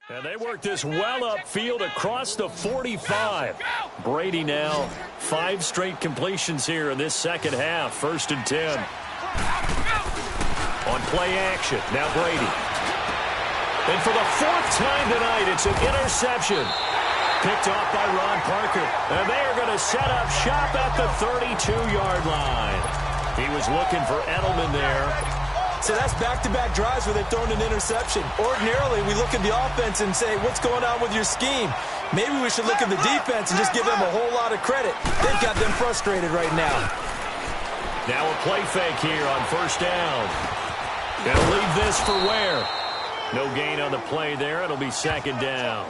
And they work this well upfield across the 45. Brady now 5 straight completions here in this second half. 1st and 10. On play action, now Brady. And for the 4th time tonight, it's an interception. Picked off by Ron Parker. And they are going to set up shop at the 32-yard line. He was looking for Edelman there. So that's back-to-back drives where they've thrown an interception. Ordinarily, we look at the offense and say, what's going on with your scheme? Maybe we should look at the defense and just give them a whole lot of credit. They've got them frustrated right now. Now a play fake here on 1st down. Gonna leave this for Ware. No gain on the play there. It'll be 2nd down.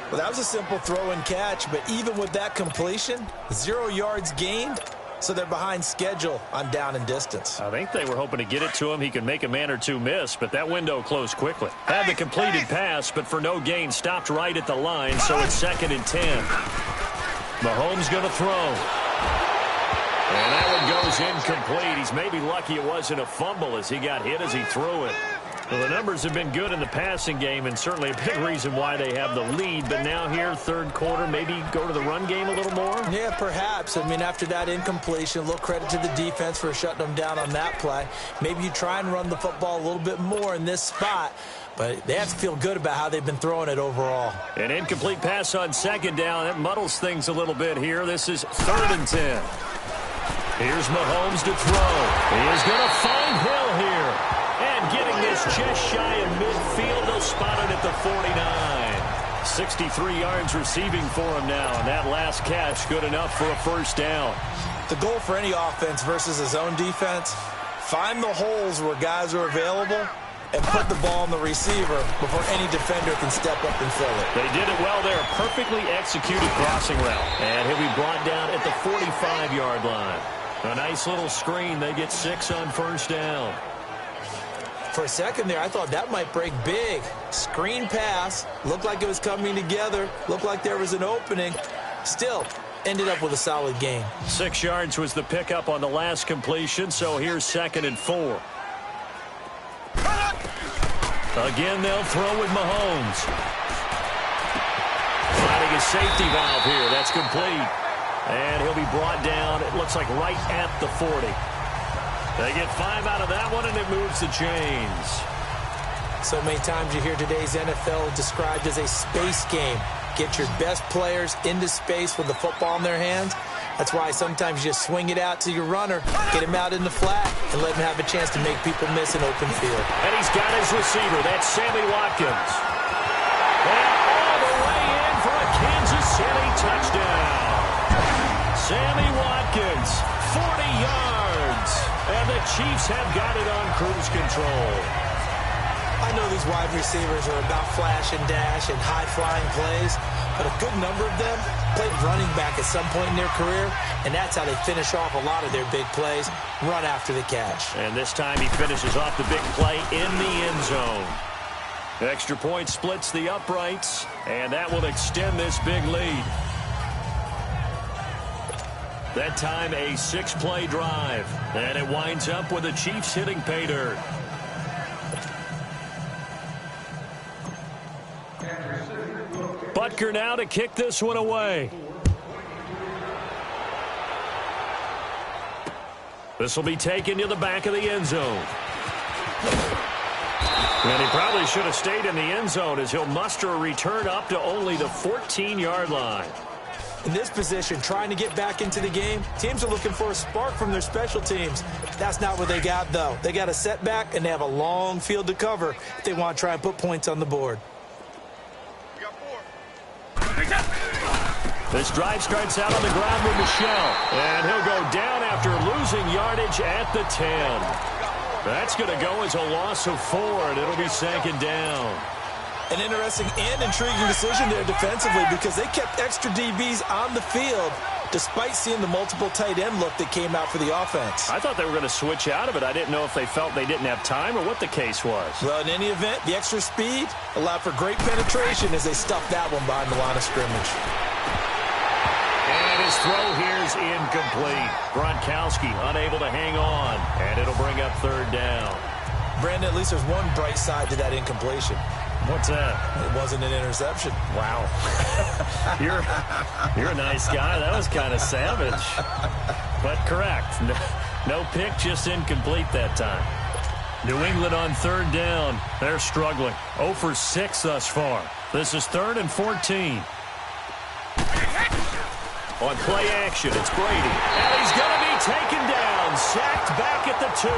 Well, that was a simple throw and catch, but even with that completion, 0 yards gained. So they're behind schedule on down and distance. I think they were hoping to get it to him. He could make a man or two miss, but that window closed quickly. Had the completed pass, but for no gain, stopped right at the line, so it's 2nd and 10. Mahomes going to throw. And that one goes incomplete. He's maybe lucky it wasn't a fumble as he got hit as he threw it. Well, the numbers have been good in the passing game, and certainly a big reason why they have the lead. But now here, 3rd quarter, maybe go to the run game a little more? Yeah, perhaps. I mean, after that incompletion, a little credit to the defense for shutting them down on that play. Maybe you try and run the football a little bit more in this spot. But they have to feel good about how they've been throwing it overall. An incomplete pass on 2nd down. That muddles things a little bit here. This is 3rd and 10. Here's Mahomes to throw. He is going to find Hill here. And getting this just shy of midfield, they'll spot it at the 49. 63 yards receiving for him now, and that last catch good enough for a 1st down. The goal for any offense versus a zone defense, find the holes where guys are available and put the ball on the receiver before any defender can step up and fill it. They did it well there. Perfectly executed crossing route. And he'll be brought down at the 45-yard line. A nice little screen. They get 6 on 1st down. For a second there, I thought that might break big. Screen pass. Looked like it was coming together. Looked like there was an opening. Still, ended up with a solid gain. 6 yards was the pickup on the last completion, so here's 2nd and 4. Again, they'll throw with Mahomes. Finding a safety valve here. That's complete. And he'll be brought down, it looks like right at the 40. They get 5 out of that one, and it moves the chains. So many times you hear today's NFL described as a space game. Get your best players into space with the football in their hands. That's why sometimes you just swing it out to your runner, get him out in the flat, and let him have a chance to make people miss an open field. And he's got his receiver. That's Sammy Watkins. And all the way in for a Kansas City touchdown. Sammy Watkins, 40 yards. And the Chiefs have got it on cruise control. I know these wide receivers are about flash and dash and high-flying plays, but a good number of them played running back at some point in their career, and that's how they finish off a lot of their big plays, run after the catch. And this time he finishes off the big play in the end zone. The extra point splits the uprights, and that will extend this big lead. That time a 6-play drive, and it winds up with the Chiefs hitting pay dirt. Butker now to kick this one away. This will be taken to the back of the end zone. And he probably should have stayed in the end zone as he'll muster a return up to only the 14-yard line. In this position, trying to get back into the game, teams are looking for a spark from their special teams. That's not what they got, though. They got a setback, and they have a long field to cover if they want to try and put points on the board. This drive starts out on the ground with Michel, and he'll go down after losing yardage at the 10. That's going to go as a loss of 4, and it'll be 2nd down. An interesting and intriguing decision there defensively because they kept extra DBs on the field despite seeing the multiple tight end look that came out for the offense. I thought they were going to switch out of it. I didn't know if they felt they didn't have time or what the case was. Well, in any event, the extra speed allowed for great penetration as they stuffed that one behind the line of scrimmage. And his throw here is incomplete. Gronkowski unable to hang on, and it'll bring up 3rd down. Brandon, at least there's one bright side to that incompletion. What's that? It wasn't an interception. Wow. You're a nice guy. That was kind of savage. But correct. No pick, just incomplete that time. New England on third down. They're struggling. 0 for 6 thus far. This is 3rd and 14. On play action, it's Brady. And he's going to be taken down. Sacked back at the 2.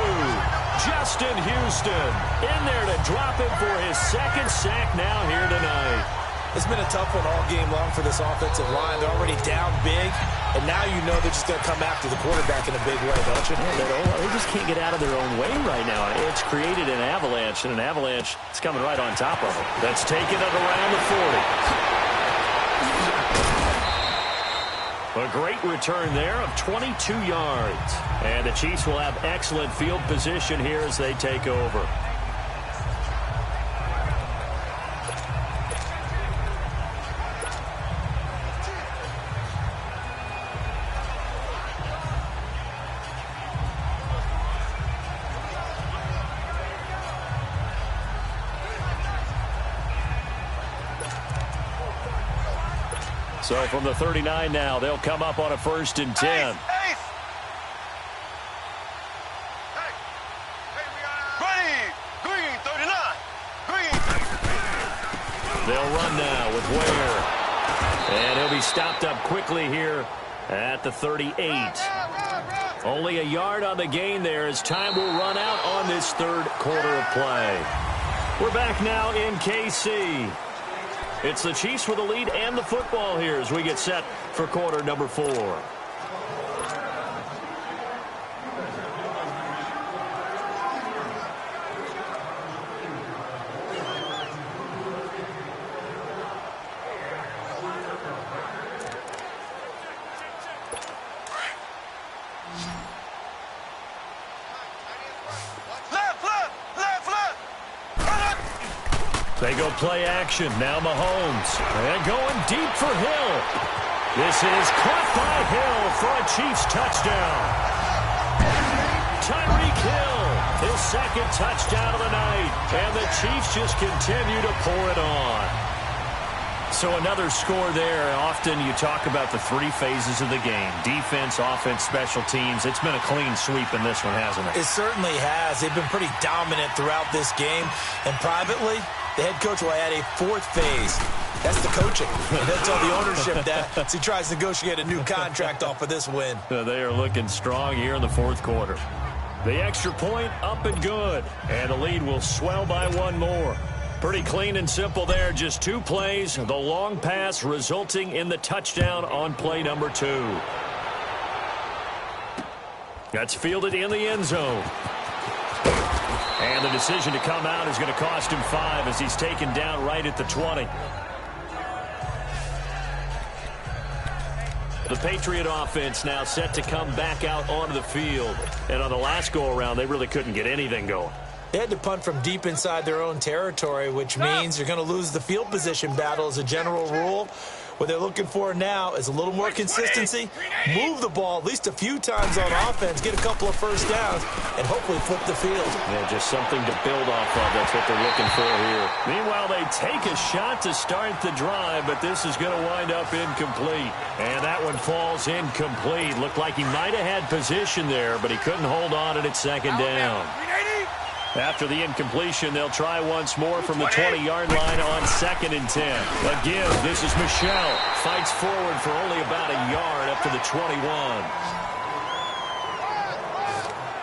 Justin Houston in there to drop him for his 2nd sack now here tonight. It's been a tough one all game long for this offensive line. They're already down big, and now you know they're just going to come after the quarterback in a big way, don't you? They just can't get out of their own way right now. It's created an avalanche, and an avalanche is coming right on top of them. That's taken it around the 40. A great return there of 22 yards. And the Chiefs will have excellent field position here as they take over. So from the 39 now, they'll come up on a 1st and 10. They'll run now with Ware. And he'll be stopped up quickly here at the 38. Only a yard on the gain there as time will run out on this 3rd quarter of play. We're back now in KC. It's the Chiefs with the lead and the football here as we get set for quarter number 4. They go play action. Now Mahomes. And going deep for Hill. This is caught by Hill for a Chiefs touchdown. Tyreek Hill, his 2nd touchdown of the night. And the Chiefs just continue to pour it on. So another score there. Often you talk about the 3 phases of the game. Defense, offense, special teams. It's been a clean sweep in this one, hasn't it? It certainly has. They've been pretty dominant throughout this game. And privately, the head coach will add a 4th phase. That's the coaching. And he'll tell the ownership that as he tries to negotiate a new contract off of this win. They are looking strong here in the 4th quarter. The extra point up and good. And the lead will swell by 1 more. Pretty clean and simple there. Just 2 plays. The long pass resulting in the touchdown on play number 2. That's fielded in the end zone. And the decision to come out is going to cost him 5 as he's taken down right at the 20. The Patriot offense now set to come back out onto the field. And on the last go-around, they really couldn't get anything going. They had to punt from deep inside their own territory, which means you're going to lose the field position battle as a general rule. What they're looking for now is a little more consistency, move the ball at least a few times on offense, get a couple of first downs, and hopefully flip the field. Yeah, just something to build off of. That's what they're looking for here. Meanwhile, they take a shot to start the drive, but this is going to wind up incomplete. And that one falls incomplete. Looked like he might have had position there, but he couldn't hold on at 2nd down. After the incompletion, they'll try once more from the 20-yard line on 2nd and 10. Again, this is Michel. Fights forward for only about a yard up to the 21.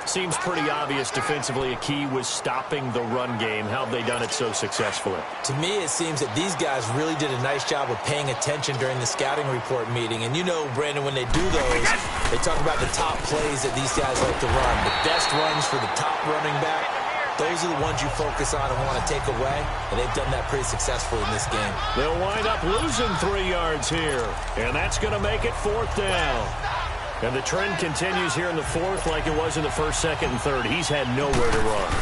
Seems pretty obvious defensively a key was stopping the run game. How have they done it so successfully? To me, it seems that these guys really did a nice job of paying attention during the scouting report meeting. And you know, Brandon, when they do those, they talk about the top plays that these guys like to run. The best runs for the top running back. Those are the ones you focus on and want to take away, and they've done that pretty successfully in this game. They'll wind up losing 3 yards here, and that's going to make it 4th down. And the trend continues here in the 4th like it was in the 1st, 2nd, and 3rd. He's had nowhere to run.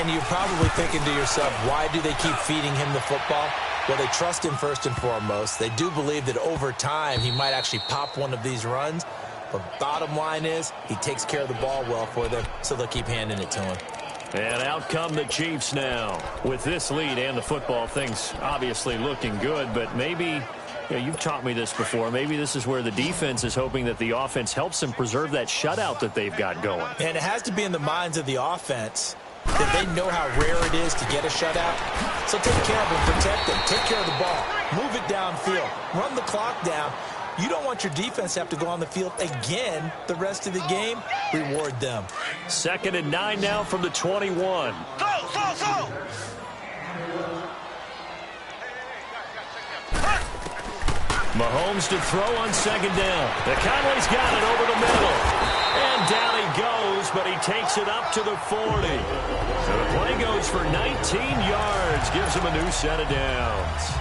And you're probably thinking to yourself, why do they keep feeding him the football? Well, they trust him first and foremost. They do believe that over time he might actually pop one of these runs. But bottom line is he takes care of the ball well for them, so they'll keep handing it to him. And out come the Chiefs now. With this lead and the football, things obviously looking good, but maybe, you've taught me this before, maybe this is where the defense is hoping that the offense helps them preserve that shutout that they've got going. And it has to be in the minds of the offense that they know how rare it is to get a shutout. So take care of them, protect them, take care of the ball, move it downfield, run the clock down. You don't want your defense to have to go on the field again the rest of the game. Reward them. 2nd and 9 now from the 21. Mahomes to throw on 2nd down. The Conway's got it over the middle. And down he goes, but he takes it up to the 40. So the play goes for 19 yards. Gives him a new set of downs.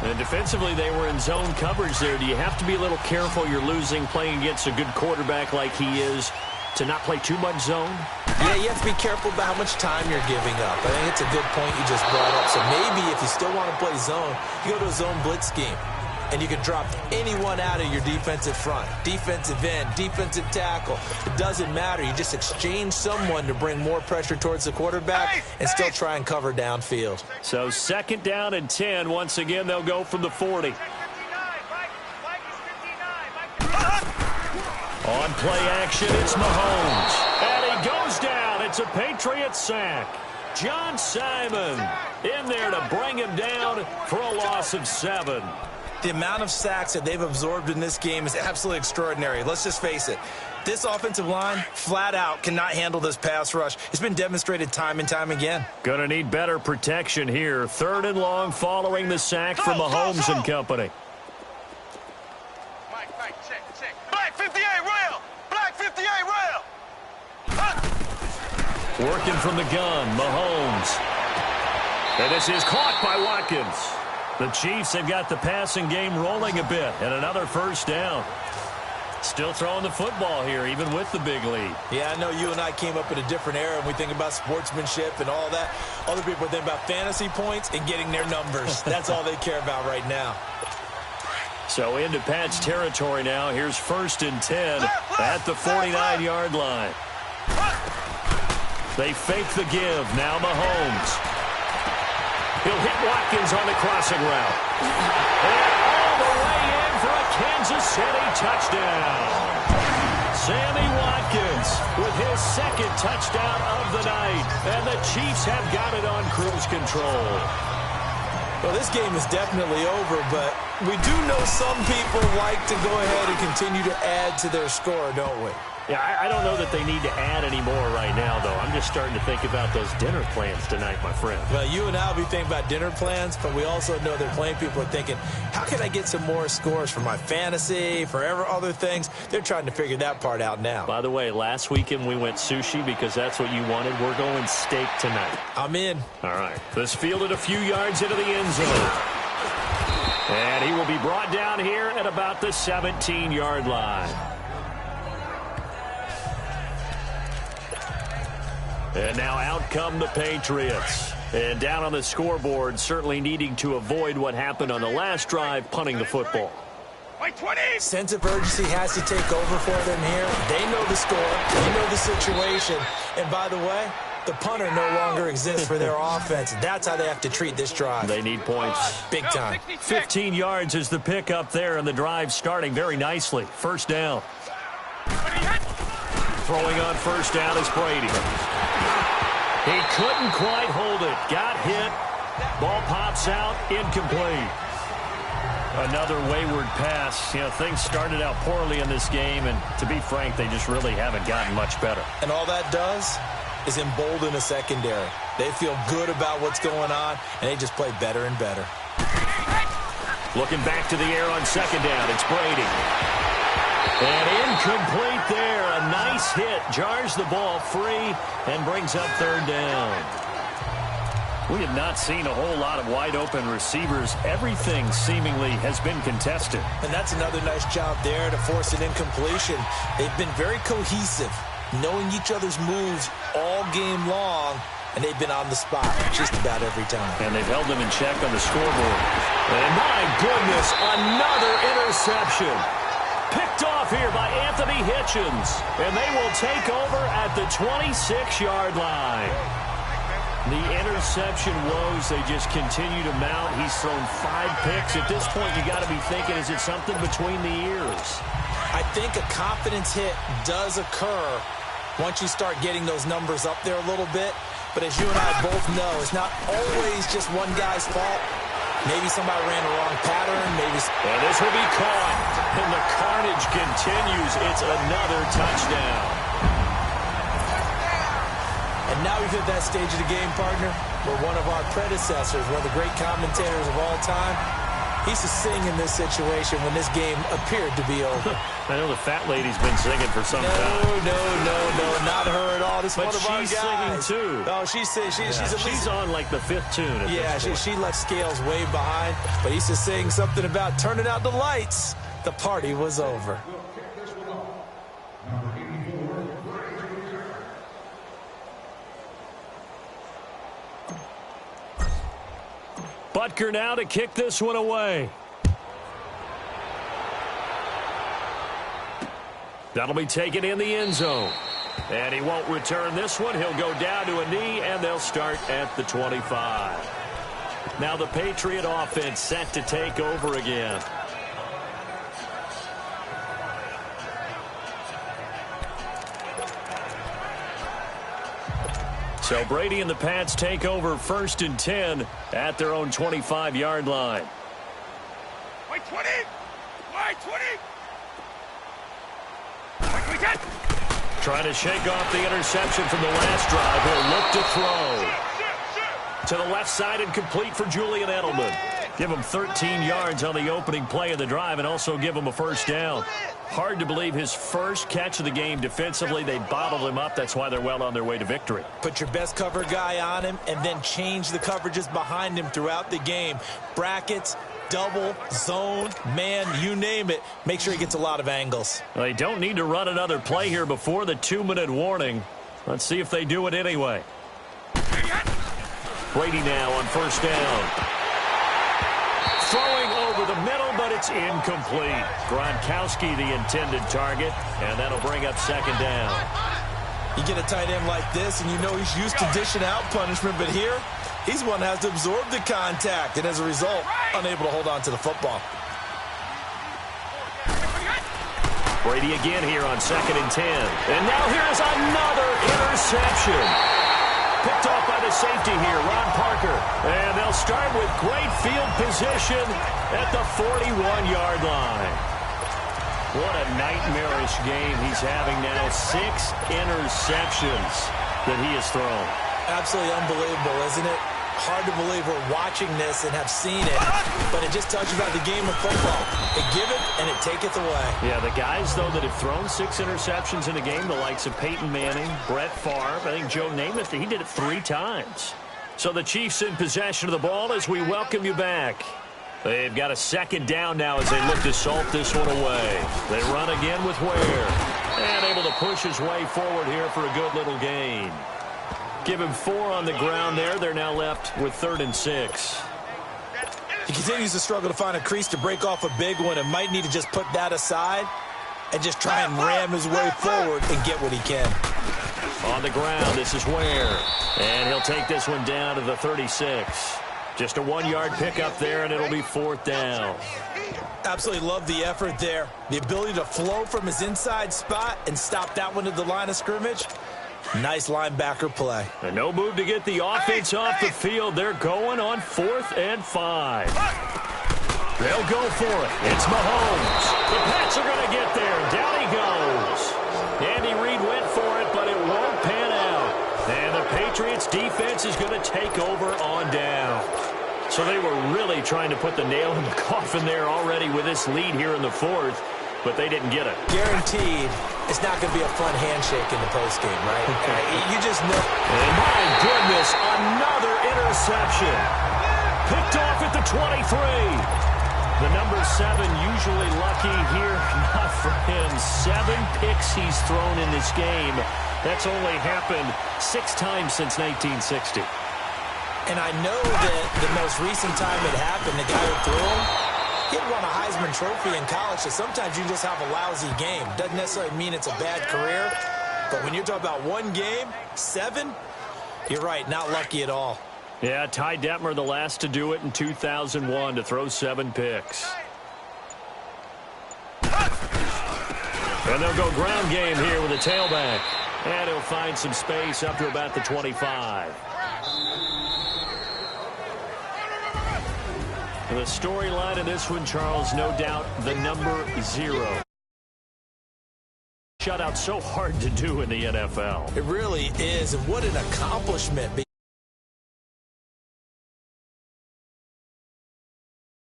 And defensively, they were in zone coverage there. Do you have to be a little careful you're losing playing against a good quarterback like he is to not play too much zone? Yeah, you have to be careful about how much time you're giving up. I think it's a good point you just brought up. So maybe if you still want to play zone, you go to a zone blitz scheme. And you can drop anyone out of your defensive front. Defensive end, defensive tackle. It doesn't matter. You just exchange someone to bring more pressure towards the quarterback and still try and cover downfield. So 2nd down and 10. Once again, they'll go from the 40. On play action, it's Mahomes. And he goes down. It's a Patriot sack. John Simon in there to bring him down for a loss of 7. The amount of sacks that they've absorbed in this game is absolutely extraordinary. Let's just face it. This offensive line, flat out, cannot handle this pass rush. It's been demonstrated time and time again. Going to need better protection here. 3rd and long following the sack from Mahomes and company. Black 58 rail! Black 58 rail! Working from the gun, Mahomes. And this is caught by Watkins. The Chiefs have got the passing game rolling a bit, and another 1st down. Still throwing the football here, even with the big lead. Yeah, I know you and I came up in a different era, and we think about sportsmanship and all that. Other people think about fantasy points and getting their numbers. That's all they care about right now. So into Pat's territory now. Here's 1st and 10 at the 49-yard line. They fake the give. Now Mahomes. He'll hit Watkins on the crossing route. And all the way in for a Kansas City touchdown. Sammy Watkins with his 2nd touchdown of the night. And the Chiefs have got it on cruise control. Well, this game is definitely over, but we do know some people like to go ahead and continue to add to their score, don't we? Yeah, I don't know that they need to add any more right now, though. I'm just starting to think about those dinner plans tonight, my friend. Well, you and I will be thinking about dinner plans, but we also know that playing people are thinking, how can I get some more scores for my fantasy, for other things? They're trying to figure that part out now. By the way, last weekend we went sushi because that's what you wanted. We're going steak tonight. I'm in. All right. This fielded a few yards into the end zone. And he will be brought down here at about the 17-yard line. And now out come the Patriots. And down on the scoreboard, certainly needing to avoid what happened on the last drive, punting the football. Sense of urgency has to take over for them here. They know the score. They know the situation. And by the way, the punter no longer exists for their offense. That's how they have to treat this drive. They need points. Big time. 15 yards is the pick up there, and the drive starting very nicely. 1st down. Throwing on 1st down is Brady. He couldn't quite hold it. Got hit. Ball pops out. Incomplete. Another wayward pass. Things started out poorly in this game, and to be frank, they just really haven't gotten much better. And all that does is embolden a secondary. They feel good about what's going on, and they just play better and better. Looking back to the air on 2nd down. It's Brady. And incomplete there. A nice hit. Jars the ball free and brings up 3rd down. We have not seen a whole lot of wide-open receivers. Everything seemingly has been contested. And that's another nice job there to force an incompletion. They've been very cohesive, knowing each other's moves all game long, and they've been on the spot just about every time. And they've held them in check on the scoreboard. And my goodness, another interception. Picked off here by Anthony Hitchens. And they will take over at the 26-yard line. The interception woes, they just continue to mount. He's thrown 5 picks. At this point, you got to be thinking, is it something between the ears? I think a confidence hit does occur once you start getting those numbers up there a little bit. But as you and I both know, it's not always just one guy's fault. Maybe somebody ran the wrong pattern. And this will be caught. And the carnage continues. It's another touchdown. And now we've hit that stage of the game, partner, where one of our predecessors, one of the great commentators of all time, he used to sing in this situation when this game appeared to be over. I know the fat lady's been singing for some time. No, not her at all. This is one of our guys. But she's singing too. No, she's on like the 5th tune at this point. She left Scales way behind, but he used to sing something about turning out the lights. The party was over. Butker now to kick this one away. That'll be taken in the end zone. And he won't return this one. He'll go down to a knee, and they'll start at the 25. Now the Patriot offense set to take over again. So Brady and the Pats take over 1st and 10 at their own 25-yard line. Wait, 20! Wait, 20! Wait, 10! Trying to shake off the interception from the last drive. He'll look to throw. To the left side and complete for Julian Edelman. Give him 13 yards on the opening play of the drive and also give him a first down. Hard to believe his first catch of the game defensively. They bottled him up. That's why they're well on their way to victory. Put your best cover guy on him and then change the coverages behind him throughout the game. Brackets, double, zone, man, you name it. Make sure he gets a lot of angles. Well, they don't need to run another play here before the 2-minute warning. Let's see if they do it anyway. Brady now on first down. Throwing over the middle, but it's incomplete. Gronkowski the intended target, and that'll bring up 2nd down. You get a tight end like this, and you know he's used to dishing out punishment, but here, he's one that has to absorb the contact, and as a result, unable to hold on to the football. Brady again here on 2nd and 10. And now here's another interception. Picked off by the safety here, Ron Parker. And they'll start with great field position at the 41-yard line. What a nightmarish game he's having now. 6 interceptions that he has thrown. Absolutely unbelievable, isn't it? Hard to believe we're watching this and have seen it, but it just tells you about the game of football. It giveth and it taketh away. Yeah, the guys, though, that have thrown 6 interceptions in a game, the likes of Peyton Manning, Brett Favre, I think Joe Namath, he did it 3 times. So the Chiefs in possession of the ball as we welcome you back. They've got a 2nd down now as they look to salt this one away. They run again with Ware. And able to push his way forward here for a good little gain. Give him 4 on the ground there. They're now left with 3rd and 6. He continues to struggle to find a crease to break off a big one and might need to just put that aside and just try and ram his way forward and get what he can. On the ground, this is Ware. And he'll take this one down to the 36. Just a 1-yard pickup there, and it'll be 4th down. Absolutely love the effort there. The ability to flow from his inside spot and stop that one to the line of scrimmage. Nice linebacker play. And no move to get the offense off the field. They're going on 4th and 5. They'll go for it. It's Mahomes. The Pats are going to get there. Down he goes. Andy Reid went for it, but it won't pan out. And the Patriots defense is going to take over on down. So they were really trying to put the nail in the coffin there already with this lead here in the 4th, but they didn't get it. Guaranteed it's not going to be a fun handshake in the postgame, right? You just know. And my goodness, another interception. Picked off at the 23. The number 7 usually lucky here. Not for him. 7 picks he's thrown in this game. That's only happened 6 times since 1960. And I know that the most recent time it happened, the guy who threw him, He had won a Heisman Trophy in college, so sometimes you just have a lousy game. Doesn't necessarily mean it's a bad career, but when you're talking about one game, 7, you're right, not lucky at all. Yeah, Ty Detmer, the last to do it in 2001, to throw 7 picks. And they'll go ground game here with a tailback. And he'll find some space up to about the 25. The storyline of this one, Charles, no doubt the number 0. Shutout so hard to do in the NFL. It really is, and what an accomplishment.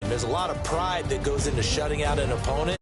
There's a lot of pride that goes into shutting out an opponent.